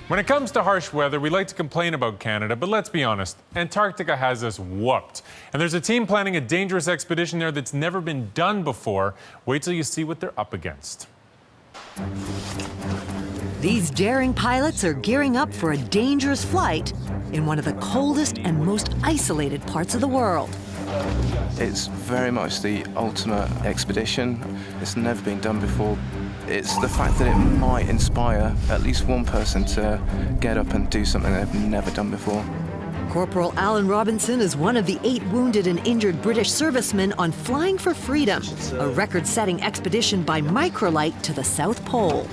When it comes to harsh weather, we like to complain about Canada, but let's be honest, Antarctica has us whooped. And there's a team planning a dangerous expedition there that's never been done before. Wait till you see what they're up against. These daring pilots are gearing up for a dangerous flight in one of the coldest and most isolated parts of the world. It's very much the ultimate expedition. It's never been done before. It's the fact that it might inspire at least one person to get up and do something they've never done before. Corporal Alan Robinson is one of the 8 wounded and injured British servicemen on Flying for Freedom, a record-setting expedition by microlight to the South Pole.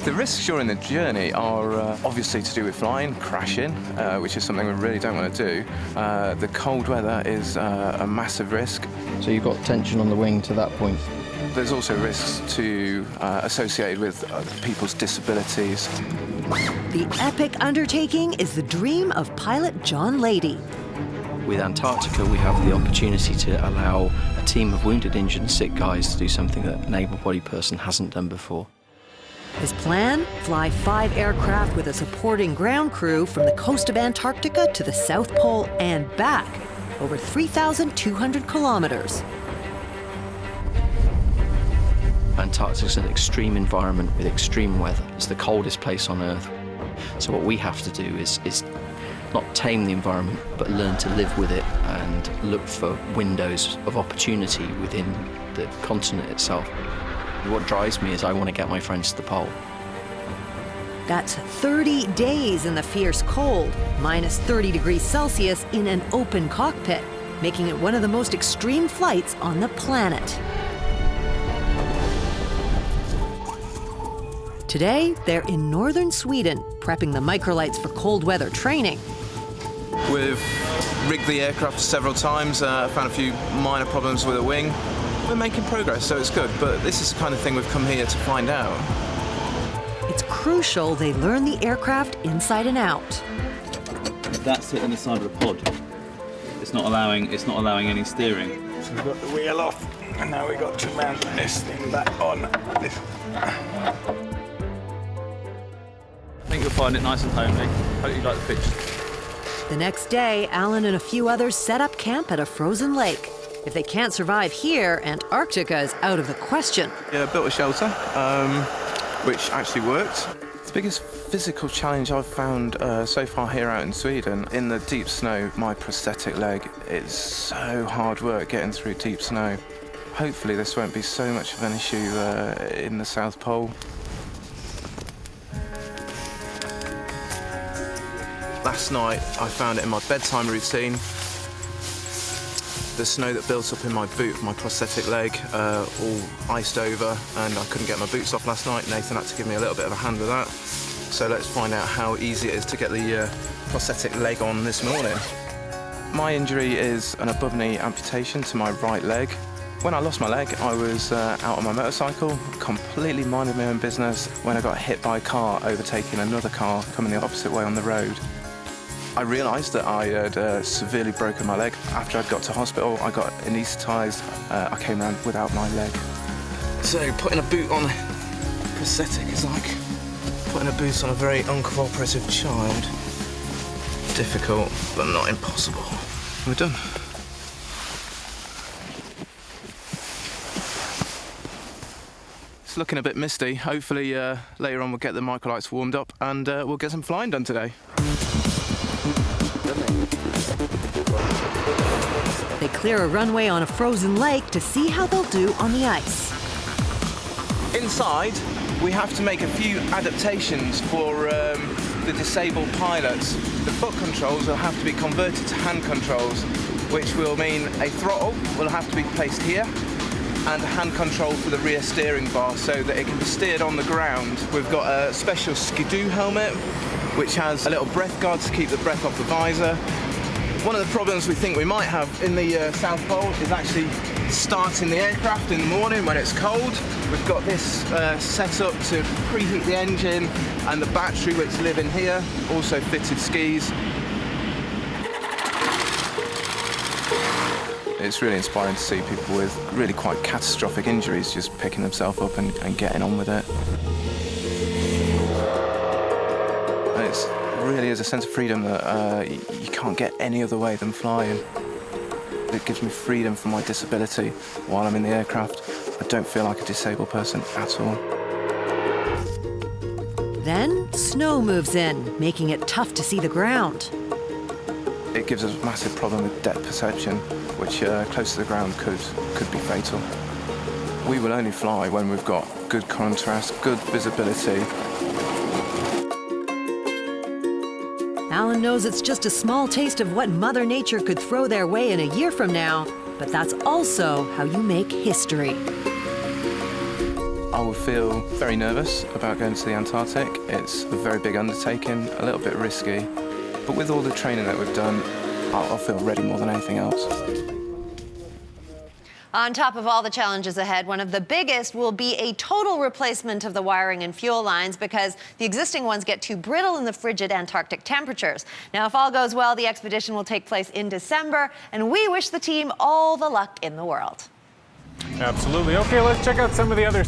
The risks during the journey are obviously to do with flying, crashing, which is something we really don't want to do. The cold weather is a massive risk. So you've got tension on the wing to that point? There's also risks associated with people's disabilities. The epic undertaking is the dream of pilot John Lady. With Antarctica, we have the opportunity to allow a team of wounded, injured and sick guys to do something that an able-bodied person hasn't done before. His plan? Fly 5 aircraft with a supporting ground crew from the coast of Antarctica to the South Pole and back, over 3,200 kilometers. Antarctica is an extreme environment with extreme weather. It's the coldest place on Earth. So what we have to do is not tame the environment, but learn to live with it and look for windows of opportunity within the continent itself. What drives me is I want to get my friends to the pole. That's 30 days in the fierce cold, minus 30 degrees Celsius in an open cockpit, making it one of the most extreme flights on the planet. Today, they're in northern Sweden, prepping the microlights for cold weather training. We've rigged the aircraft several times, found a few minor problems with the wing. We're making progress, so it's good, but this is the kind of thing we've come here to find out. It's crucial they learn the aircraft inside and out. That's hitting the side of the pod. It's not allowing any steering. So we've got the wheel off, and now we've got to mount this thing back on. I think you'll find it nice and homely. Hope you like the pictures. The next day, Alan and a few others set up camp at a frozen lake. If they can't survive here, Antarctica is out of the question. Yeah, built a shelter, which actually worked. The biggest physical challenge I've found so far here out in Sweden, in the deep snow, my prosthetic leg, it's so hard work getting through deep snow. Hopefully this won't be so much of an issue in the South Pole. Last night I found it in my bedtime routine. The snow that built up in my boot, my prosthetic leg, all iced over, and I couldn't get my boots off last night. Nathan had to give me a little bit of a hand with that. So let's find out how easy it is to get the prosthetic leg on this morning. My injury is an above-knee amputation to my right leg. When I lost my leg, I was out on my motorcycle, completely minding my own business, when I got hit by a car overtaking another car coming the opposite way on the road. I realised that I had severely broken my leg. After I'd got to hospital, I got anaesthetised. I came around without my leg. So putting a boot on prosthetic is like putting a boot on a very uncooperative child. Difficult, but not impossible. We're done. It's looking a bit misty. Hopefully later on we'll get the microlights warmed up and we'll get some flying done today. They clear a runway on a frozen lake to see how they'll do on the ice. Inside, we have to make a few adaptations for the disabled pilots. The foot controls will have to be converted to hand controls, which will mean a throttle will have to be placed here and a hand control for the rear steering bar so that it can be steered on the ground. We've got a special skidoo helmet, which has a little breath guard to keep the breath off the visor. One of the problems we think we might have in the South Pole is actually starting the aircraft in the morning when it's cold. We've got this set up to preheat the engine and the battery, which live in here, also fitted skis. It's really inspiring to see people with really quite catastrophic injuries just picking themselves up and getting on with it. really is a sense of freedom that you can't get any other way than flying. It gives me freedom from my disability while I'm in the aircraft. I don't feel like a disabled person at all. Then snow moves in, making it tough to see the ground. It gives us a massive problem with depth perception, which close to the ground could be fatal. We will only fly when we've got good contrast, good visibility. Alan knows it's just a small taste of what Mother Nature could throw their way in a year from now, but that's also how you make history. I will feel very nervous about going to the Antarctic. It's a very big undertaking, a little bit risky, but with all the training that we've done, I'll feel ready more than anything else. On top of all the challenges ahead, one of the biggest will be a total replacement of the wiring and fuel lines because the existing ones get too brittle in the frigid Antarctic temperatures. Now, if all goes well, the expedition will take place in December, and we wish the team all the luck in the world. Absolutely. Okay, let's check out some of the other